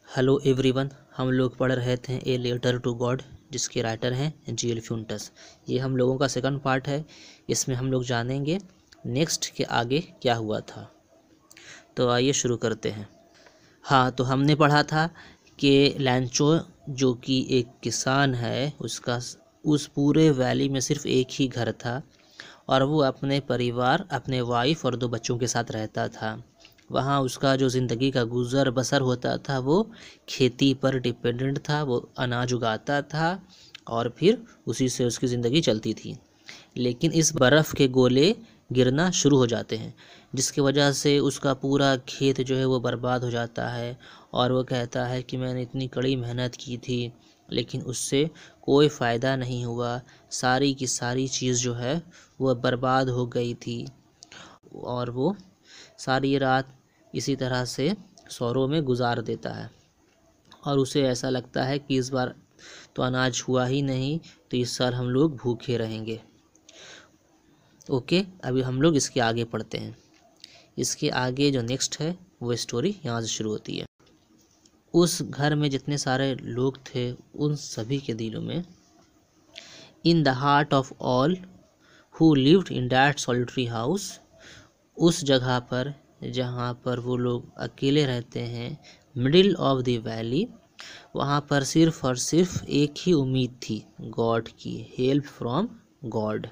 Hello everyone, हम लोग पढ़ रहे थे ए लेटर टू गॉड, जिसके राइटर हैं जी.एल. फ्यूंटस। ये हम लोगों का सेकंड पार्ट है। इसमें हम लोग जानेंगे नेक्स्ट के आगे क्या हुआ था। तो आइए शुरू करते हैं। हाँ, तो हमने पढ़ा था कि लैंचो जो कि एक किसान है, उसका उस पूरे वैली में सिर्फ एक ही घर था और वो अपने परिवार, अपने वाइफ और 2 बच्चों के साथ रहता था। वहाँ उसका जो ज़िंदगी का गुज़र बसर होता था वो खेती पर डिपेंडेंट था। वो अनाज उगाता था और फिर उसी से उसकी ज़िंदगी चलती थी। लेकिन इस बर्फ़ के गोले गिरना शुरू हो जाते हैं, जिसकी वजह से उसका पूरा खेत जो है वो बर्बाद हो जाता है। और वो कहता है कि मैंने इतनी कड़ी मेहनत की थी लेकिन उससे कोई फ़ायदा नहीं हुआ। सारी की सारी चीज़ जो है वो बर्बाद हो गई थी। और वो सारी रात इसी तरह से सौरों में गुजार देता है और उसे ऐसा लगता है कि इस बार तो अनाज हुआ ही नहीं, तो इस साल हम लोग भूखे रहेंगे। ओके, अभी हम लोग इसके आगे पढ़ते हैं। इसके आगे जो नेक्स्ट है वो स्टोरी यहाँ से शुरू होती है। उस घर में जितने सारे लोग थे उन सभी के दिलों में, in the heart of all who lived in that solitary house, उस जगह पर जहाँ पर वो लोग अकेले रहते हैं, मिडिल ऑफ द वैली, वहाँ पर सिर्फ और सिर्फ एक ही उम्मीद थी, गॉड की, हेल्प फ्रॉम गॉड।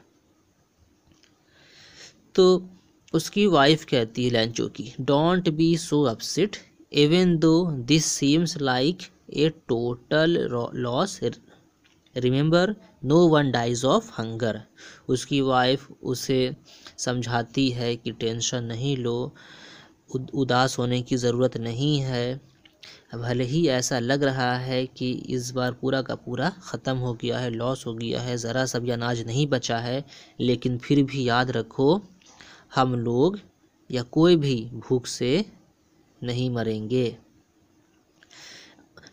तो उसकी वाइफ कहती है लैंचो की, don't be so upset even though this seems like a total loss, remember no one dies of hunger. उसकी वाइफ उसे समझाती है कि टेंशन नहीं लो, उदास होने की ज़रूरत नहीं है। भले ही ऐसा लग रहा है कि इस बार पूरा का पूरा ख़त्म हो गया है, लॉस हो गया है, ज़रा सा भी अनाज नहीं बचा है, लेकिन फिर भी याद रखो हम लोग या कोई भी भूख से नहीं मरेंगे।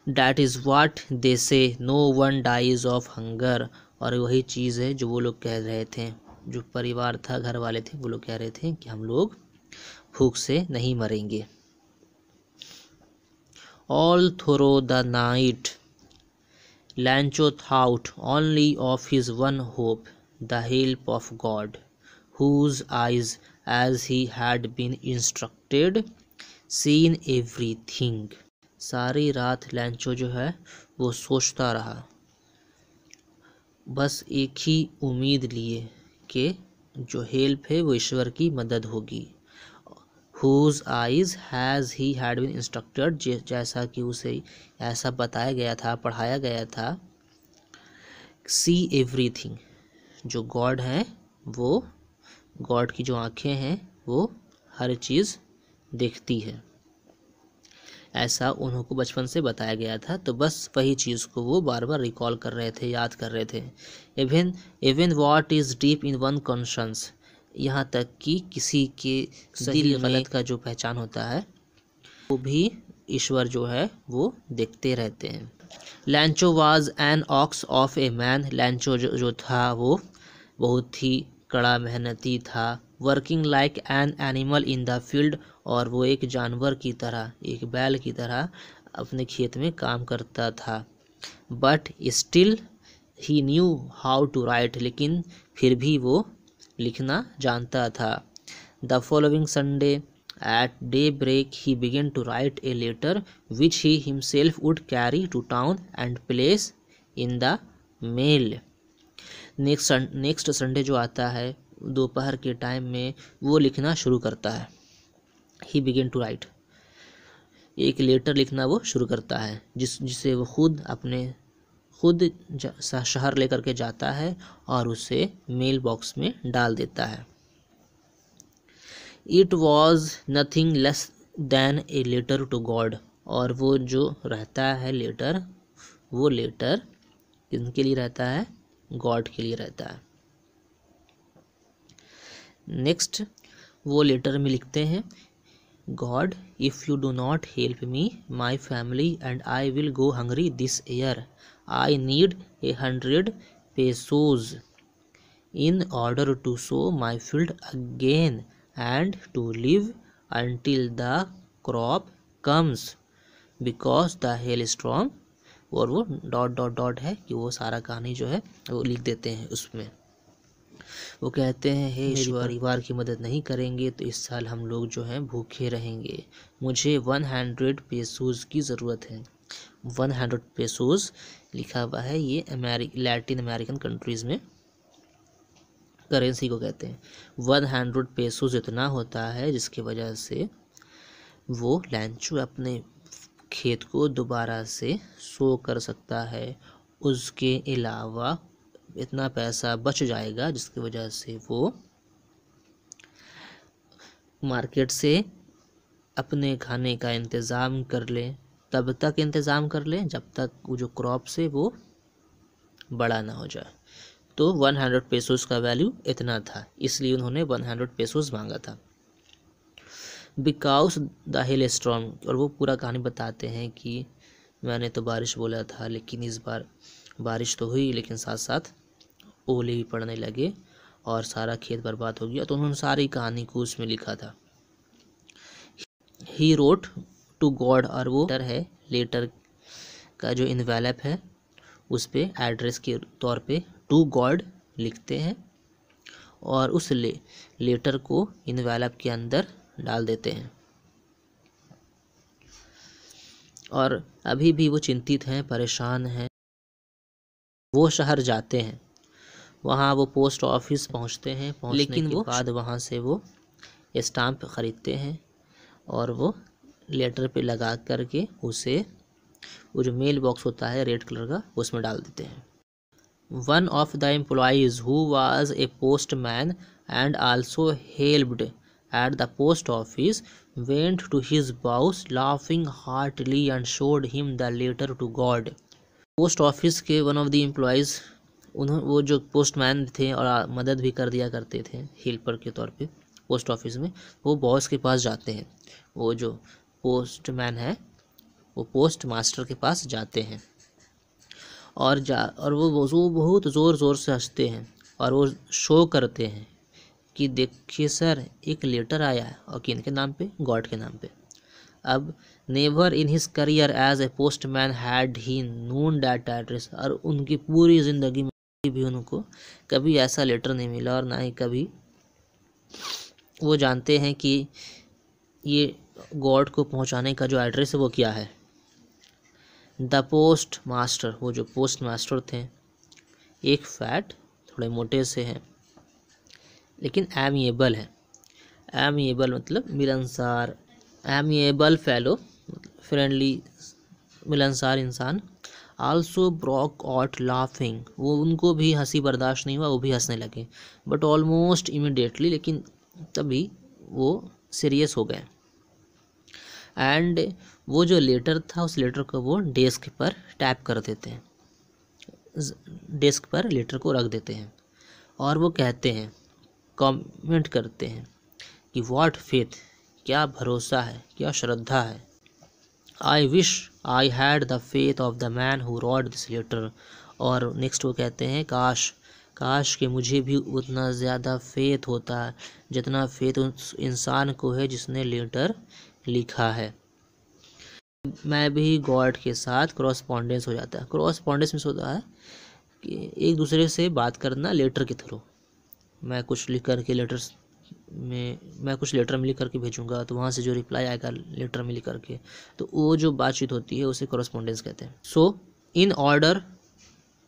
That is what they say no one dies of hunger. और वही चीज़ है जो वो लोग कह रहे थे, जो परिवार था, घर वाले थे, वो लोग कह रहे थे कि हम लोग भूख से नहीं मरेंगे। All through the night Lencho thought only of his one hope, the help of God, whose eyes as he had been instructed seen everything. सारी रात लैंचो जो है वो सोचता रहा, बस एक ही उम्मीद लिए कि जो हेल्प है वो ईश्वर की मदद होगी। Whose eyes has he had been instructed, जैसा कि उसे ऐसा बताया गया था, पढ़ाया गया था। See everything, जो गॉड है वो, गॉड की जो आँखें हैं वो हर चीज़ देखती है, ऐसा उनको बचपन से बताया गया था। तो बस वही चीज़ को वो बार बार रिकॉल कर रहे थे, याद कर रहे थे। Even what is deep in one conscience, यहाँ तक कि किसी के सही गलत का जो पहचान होता है वो भी ईश्वर जो है वो देखते रहते हैं। लैंचो was an ox of a man, लैंचो जो था वो बहुत ही कड़ा मेहनती था। Working like an animal in the field, और वो एक जानवर की तरह, एक बैल की तरह अपने खेत में काम करता था। But still he knew how to write, लेकिन फिर भी वो लिखना जानता था। The following Sunday at daybreak he began to write a letter which he himself would carry to town and place in the mail. Next Sunday जो आता है दोपहर के टाइम में वो लिखना शुरू करता है। ही बिगेन टू राइट, एक लेटर लिखना वो शुरू करता है, जिसे वो खुद शहर लेकर के जाता है और उसे मेल बॉक्स में डाल देता है। It was nothing less than a letter to God, और वो जो रहता है लेटर, वो लेटर किनके लिए रहता है? गॉड के लिए रहता है। नेक्स्ट वो लेटर में लिखते हैं, God if you do not help me my family and I will go hungry this year, I need 100 pesos in order to sow my field again and to live until the crop comes. Because the hell strong, और वो dot dot dot है कि वो सारा कहानी जो है वो लिख देते हैं उसमें। वो कहते हैं हे ईश्वर, परिवार की मदद नहीं करेंगे तो इस साल हम लोग जो हैं भूखे रहेंगे। मुझे 100 पेसोज की ज़रूरत है। 100 पेसोज लिखा हुआ है, ये लैटिन अमेरिकन कंट्रीज़ में करेंसी को कहते हैं। 100 पेसोज इतना होता है जिसकी वजह से वो लैंचो अपने खेत को दोबारा से शो कर सकता है। उसके अलावा इतना पैसा बच जाएगा जिसकी वजह से वो मार्केट से अपने खाने का इंतज़ाम कर ले। तब तक इंतज़ाम कर ले जब तक वो जो क्रॉप से वो बड़ा ना हो जाए। तो 100 पेसोस का वैल्यू इतना था, इसलिए उन्होंने 100 पेसोस मांगा था। बिकॉज द हिल स्टॉर्म, और वो पूरा कहानी बताते हैं कि मैंने तो बारिश बोला था लेकिन इस बार बारिश तो हुई लेकिन साथ साथ ओले भी पड़ने लगे और सारा खेत बर्बाद हो गया। तो उन्होंने सारी कहानी को उसमें लिखा था। ही रोट टू गॉड, और वो लेटर है, लेटर का जो इन्वेलप है उस पे एड्रेस के तौर पे टू गॉड लिखते हैं और उस लेटर को इन्वेलप के अंदर डाल देते हैं। और अभी भी वो चिंतित हैं, परेशान हैं। वो शहर जाते हैं, वहाँ वो पोस्ट ऑफिस पहुँचते हैं, लेकिन वो बाद वहाँ से वो स्टाम्प ख़रीदते हैं और वो लेटर पे लगा करके उसे वो जो मेल बॉक्स होता है रेड कलर का उसमें डाल देते हैं। One of the employees who was a postman and also helped at the post office went to his boss laughing heartily and showed him the letter to God. Post office के one of the employees, वो जो postman थे और मदद भी कर दिया करते थे हेल्पर के तौर पे पोस्ट ऑफिस में, वो बॉस के पास जाते हैं। वो जो पोस्टमैन है वो पोस्ट मास्टर के पास जाते हैं और वो बहुत ज़ोर ज़ोर से हंसते हैं और वो शो करते हैं कि देखिए सर, एक लेटर आया है, और किन के नाम पे? गॉड के नाम पे। अब never in his career as a postman had he known that address, और उनकी पूरी ज़िंदगी में भी उनको कभी ऐसा लेटर नहीं मिला और ना ही कभी वो जानते हैं कि ये गॉड को पहुंचाने का जो एड्रेस है वो क्या है। द पोस्ट मास्टर, वो जो पोस्ट मास्टर थे, एक फैट, थोड़े मोटे से हैं लेकिन एमिएबल है। एमिएबल मतलब मिलनसार, एमिएबल फेलो, फ्रेंडली, मिलनसार इंसान। आल्सो ब्रॉक आउट लाफिंग, वो उनको भी हंसी बर्दाश्त नहीं हुआ, वो भी हंसने लगे। बट ऑलमोस्ट इमिडिएटली, लेकिन तभी वो सीरियस हो गए। एंड वो जो लेटर था उस लेटर को वो डेस्क पर टैप कर देते हैं, डेस्क पर लेटर को रख देते हैं और वो कहते हैं, कमेंट करते हैं कि व्हाट फेथ, क्या भरोसा है, क्या श्रद्धा है। I wish I had the faith of the man who wrote this letter, और नेक्स्ट वो कहते हैं, काश कि मुझे भी उतना ज़्यादा फेथ होता जितना फेथ उस इंसान को है जिसने लेटर लिखा है। मैं भी गॉड के साथ क्रॉसपॉन्डेंस हो जाता है। क्रॉसपॉन्डेंस में होता है कि एक दूसरे से बात करना लेटर के थ्रू। मैं कुछ लिख करके मैं कुछ लेटर में लिख करके भेजूंगा तो वहाँ से जो रिप्लाई आएगा लेटर में लिख करके, तो वो जो बातचीत होती है उसे कॉरेस्पॉन्डेंस कहते हैं। So in order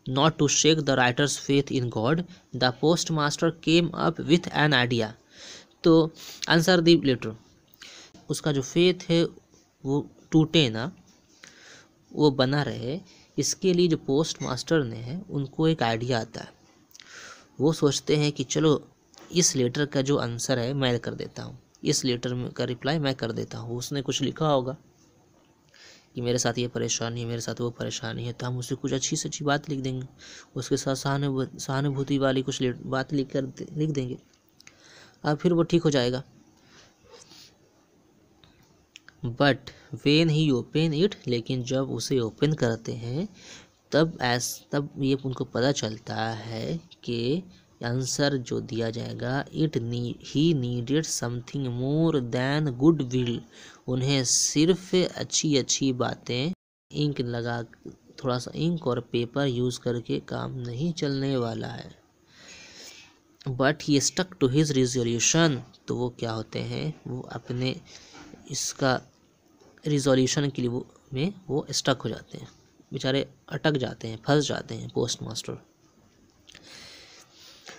not to shake the writer's faith in God, the post master came up with an idea. तो आंसर द लेटर, उसका जो फेथ है वो टूटे ना, वो बना रहे, इसके लिए जो पोस्ट मास्टर ने है उनको एक आइडिया आता है। वो सोचते हैं कि चलो इस लेटर का जो आंसर है मैं कर देता हूँ, इस लेटर का रिप्लाई मैं कर देता हूँ। उसने कुछ लिखा होगा कि मेरे साथ ये परेशानी है, मेरे साथ वो परेशानी है, तो हम उसे कुछ अच्छी से अच्छी बात लिख देंगे, उसके साथ सहानुभूति वाली कुछ बात लिख देंगे और फिर वो ठीक हो जाएगा। But when he open it, लेकिन जब उसे ओपन करते हैं तब ये उनको पता चलता है कि आंसर जो दिया जाएगा, he needed something more than good will, उन्हें सिर्फ अच्छी अच्छी बातें इंक लगा, थोड़ा सा इंक और पेपर यूज़ करके काम नहीं चलने वाला है। But he stuck to his resolution, तो वो क्या होते हैं, वो अपने इसका रिजोल्यूशन के लिए वो स्टक हो जाते हैं, बेचारे अटक जाते हैं, फंस जाते हैं पोस्ट मास्टर।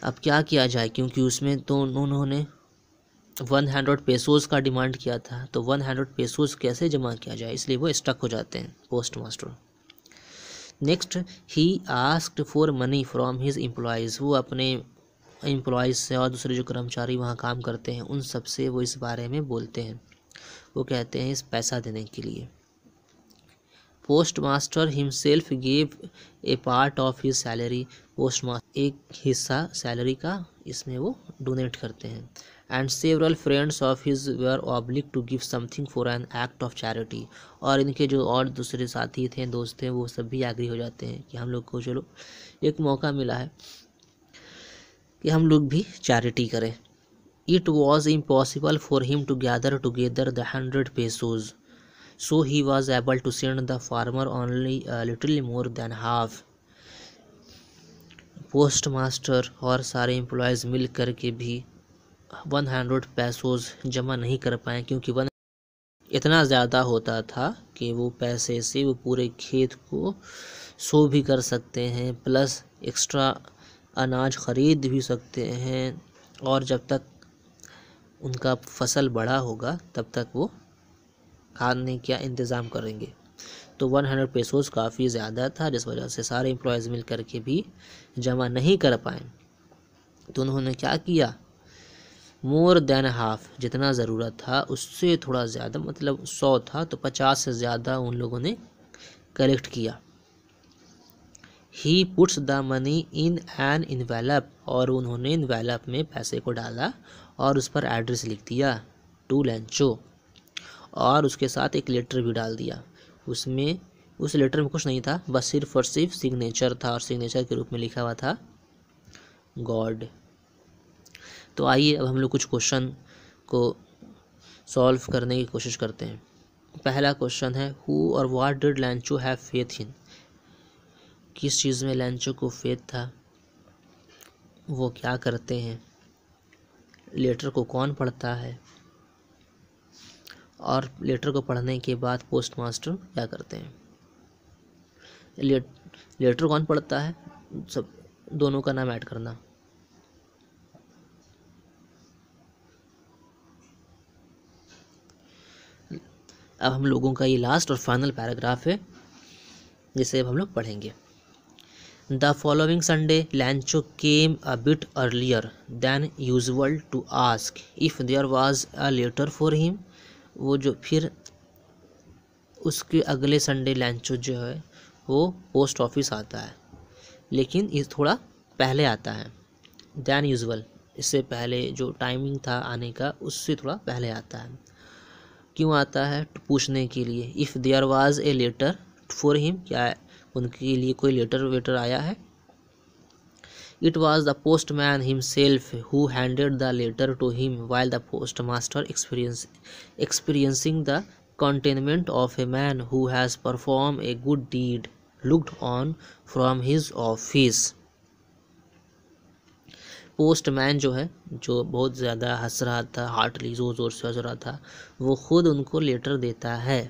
अब क्या किया जाए, क्योंकि उसमें तो उन्होंने 100 पेसोज का डिमांड किया था, तो 100 पेसोज कैसे जमा किया जाए, इसलिए वो स्टक हो जाते हैं post master. Next, he asked for money from his employees, वो अपने एम्प्लॉयज़ से और दूसरे जो कर्मचारी वहाँ काम करते हैं उन सब से वो इस बारे में बोलते हैं, वो कहते हैं इस पैसा देने के लिए। Postmaster himself gave a part of his salary, postmaster एक हिस्सा सैलरी का इसमें वो डोनेट करते हैं। And several friends of his were obliged to give something for an act of charity, और इनके जो और दूसरे साथी थे, दोस्त थे, वो सब भी एग्री हो जाते हैं कि हम लोग को चलो एक मौका मिला है कि हम लोग भी चैरिटी करें। It was impossible for him to gather together the 100 pesos, so he was able to send the farmer only a little more than half. Post master और सारे एम्प्लॉयज़ मिल कर के भी 100 पेसोज जमा नहीं कर पाए, क्योंकि इतना ज़्यादा होता था कि वो पैसे से वो पूरे खेत को सो भी कर सकते हैं, प्लस एक्स्ट्रा अनाज ख़रीद भी सकते हैं, और जब तक उनका फसल बड़ा होगा तब तक वो खाने का इंतज़ाम करेंगे। तो 100 पेसोज काफ़ी ज़्यादा था, जिस वजह से सारे एम्प्लॉयज़ मिल कर के भी जमा नहीं कर पाए। तो उन्होंने क्या किया, मोर देन हाफ, जितना ज़रूरत था उससे थोड़ा ज़्यादा, मतलब 100 था तो 50 से ज़्यादा उन लोगों ने कलेक्ट किया। He puts the money in an envelope, और उन्होंने इन्वेलप में पैसे को डाला और उस पर एड्रेस लिख दिया टू लैंचो, और उसके साथ एक लेटर भी डाल दिया। उसमें उस लेटर में कुछ नहीं था, बस सिर्फ और सिर्फ सिग्नेचर था, और सिग्नेचर के रूप में लिखा हुआ था गॉड। तो आइए अब हम लोग कुछ क्वेश्चन को सॉल्व करने की कोशिश करते हैं। पहला क्वेश्चन है, हु और what did लैंचो have faith in, किस चीज़ में लैंचो को फेथ था, वो क्या करते हैं, लेटर को कौन पढ़ता है, और लेटर को पढ़ने के बाद पोस्ट मास्टर क्या करते हैं। लेटर कौन पढ़ता है, सब दोनों का नाम ऐड करना। अब हम लोगों का ये लास्ट और फाइनल पैराग्राफ है, जिसे अब हम लोग पढ़ेंगे। The following Sunday Lencho came a bit earlier than usual to ask if there was a letter for him, वो जो फिर उसके अगले संडे लैंचो जो है वो पोस्ट ऑफिस आता है, लेकिन ये थोड़ा पहले आता है दैन यूजुअल, इससे पहले जो टाइमिंग था आने का उससे थोड़ा पहले आता है। क्यों आता है, पूछने के लिए। If there was a letter for him, क्या उनके लिए कोई लेटर वेटर आया है। It was the postman himself who handed the letter to him while the postmaster experiencing the contentment of a man who has performed a good deed looked on from his office. Postman जो है, जो बहुत ज़्यादा हंस रहा था, Hartley ज़ोर ज़ोर से हंस रहा था, वो खुद उनको लेटर देता है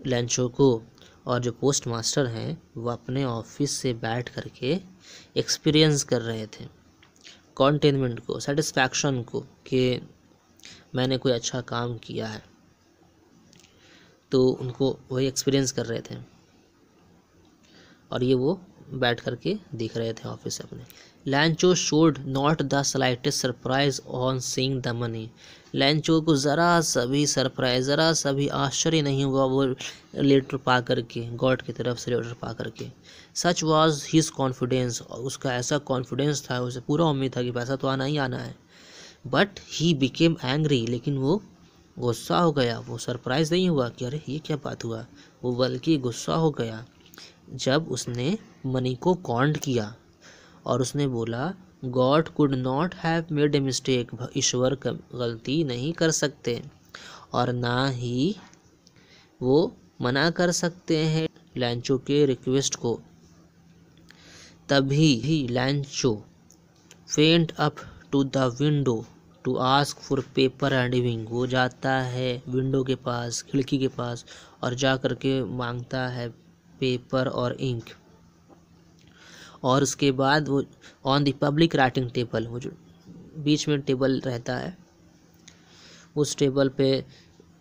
लैंचो को, और जो पोस्ट मास्टर हैं वो अपने ऑफिस से बैठ करके एक्सपीरियंस कर रहे थे कॉन्टेनमेंट को, सेटिस्फैक्शन को, कि मैंने कोई अच्छा काम किया है, तो उनको वही एक्सपीरियंस कर रहे थे, और ये वो बैठ करके देख रहे थे ऑफिस अपने। लैंचो showed not the slightest surprise on seeing the money, लैंचो को ज़रा सा भी सरप्राइज, ज़रा सा भी आश्चर्य नहीं हुआ वो लेटर पा करके, गॉड की तरफ से लेटर पा करके। सच वाज हिज कॉन्फिडेंस, उसका ऐसा कॉन्फिडेंस था, उसे पूरा उम्मीद था कि पैसा तो आना ही आना है। बट ही बिकेम एंग्री, लेकिन वो गुस्सा हो गया, वो सरप्राइज नहीं हुआ कि अरे ये क्या बात हुआ, वो बल्कि गुस्सा हो गया जब उसने मनी को काउंट किया और उसने बोला God could not have made a mistake, ईश्वर गलती नहीं कर सकते, और ना ही वो मना कर सकते हैं लैंचो के रिक्वेस्ट को। तभी ही Lencho went up to the window to ask for paper and ink. वो जाता है विंडो के पास, खिड़की के पास, और जा कर के मांगता है पेपर और इंक। और उसके बाद वो on the public writing table, वो जो बीच में टेबल रहता है, उस टेबल पे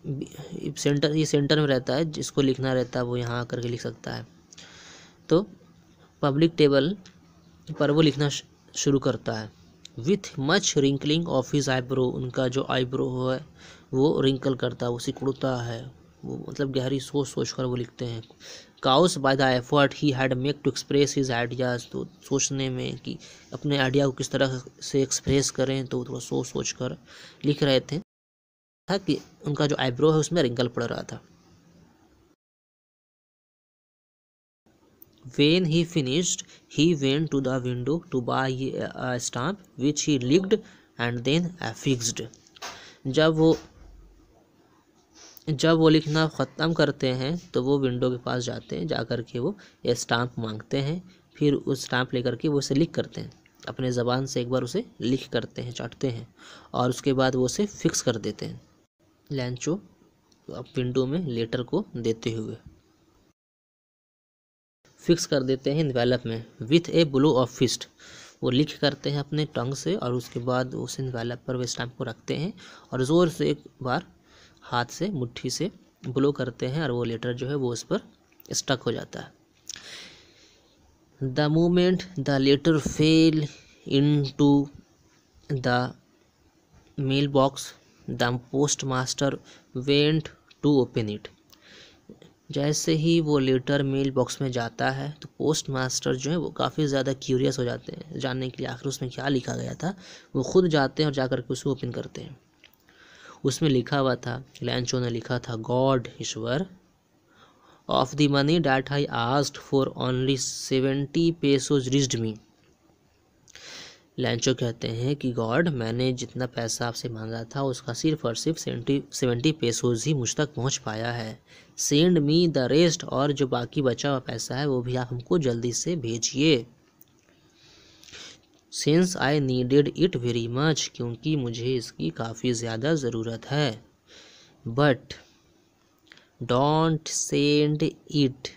ये सेंटर में रहता है, जिसको लिखना रहता है वो यहाँ आकर के लिख सकता है। तो पब्लिक टेबल पर वो लिखना शुरू करता है। With much wrinkling of his eyebrow, उनका जो आईब्रो है वो रिंकल करता है, वो सिकुड़ता है, वो मतलब गहरी सोच सोच कर वो लिखते हैं। Cause by the effort he had make to express his ideas, तो सोचने में कि अपने आइडिया को किस तरह से एक्सप्रेस करें, तो थोड़ा सोच सोच कर लिख रहे थे था कि उनका जो आईब्रो है उसमें रिंकल पड़ रहा था। When he finished, he went to the window to buy a stamp which he licked and then affixed. जब वो लिखना ख़त्म करते हैं तो वो विंडो के पास जाते हैं, जा कर के वो ये स्टाम्प मांगते हैं, फिर उस स्टाम्प लेकर के वो उसे लिख करते हैं, अपने ज़बान से एक बार उसे लिख करते हैं, चाटते हैं, और उसके बाद वो उसे फिक्स कर देते हैं लैंचो अब विंडो में लेटर को देते हुए फिक्स कर देते हैं इन्वेलप में। With a blow of fist, वो लिख करते हैं अपने टंग से, और उसके बाद उस इन्वेलप पर वे स्टैम्प को रखते हैं और ज़ोर से एक बार हाथ से मुट्ठी से ब्लो करते हैं, और वो लेटर जो है वो उस पर स्टक हो जाता है। The moment the letter fell into the mail box the post master went to open it. जैसे ही वो लेटर मेल बॉक्स में जाता है तो पोस्ट मास्टर जो है वो काफ़ी ज़्यादा क्यूरियस हो जाते हैं जानने के लिए आखिर उसमें क्या लिखा गया था। वो खुद जाते हैं और जाकर के उसे ओपन करते हैं। उसमें लिखा हुआ था, लैंचो ने लिखा था, गॉड ईश्वर, of the money that I asked for only 70 pesos reached me. Lencho कहते हैं कि गॉड, मैंने जितना पैसा आपसे मांगा था उसका सिर्फ और सिर्फ 70 पेसोज ही मुझ तक पहुंच पाया है। सेंड मी द रेस्ट, और जो बाकी बचा हुआ पैसा है वो भी आप हमको जल्दी से भेजिए। Since I needed it very much, क्योंकि मुझे इसकी काफ़ी ज़्यादा ज़रूरत है। But don't send it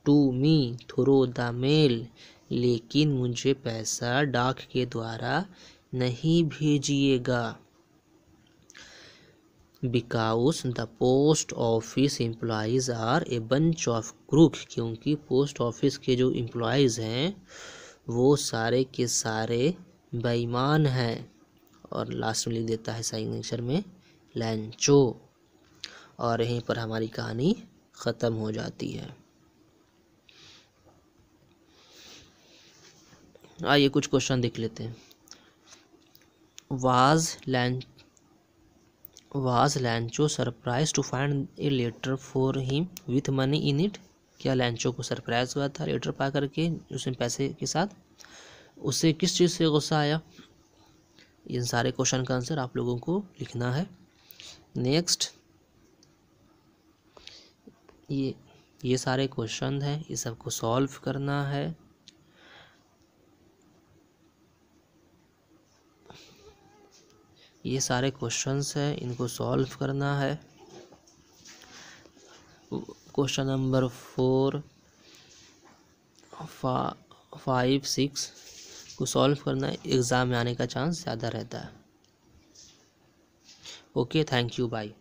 to me through the mail, लेकिन मुझे पैसा डाक के द्वारा नहीं भेजिएगा। Because the post office employees are a bunch of crook, क्योंकि पोस्ट ऑफिस के जो एम्प्लॉयज़ हैं वो सारे के सारे बेईमान हैं। और लास्ट में लिख देता है सिग्नेचर में लैंचो, और यहीं पर हमारी कहानी ख़त्म हो जाती है। आइए कुछ क्वेश्चन देख लेते हैं। Was Lencho surprise to find a letter for him with money in it? क्या लैंचो को सरप्राइज हुआ था लेटर पा करके उसमें पैसे के साथ? उसे किस चीज़ से गुस्सा आया? इन सारे क्वेश्चन का आंसर आप लोगों को लिखना है। नेक्स्ट, ये सारे क्वेश्चन हैं, ये सबको सॉल्व करना है। ये सारे क्वेश्चंस हैं, इनको सॉल्व करना है। क्वेश्चन नंबर 4, 5, 6 को सॉल्व करना है, एग्ज़ाम में आने का चांस ज़्यादा रहता है। Okay, thank you, bye.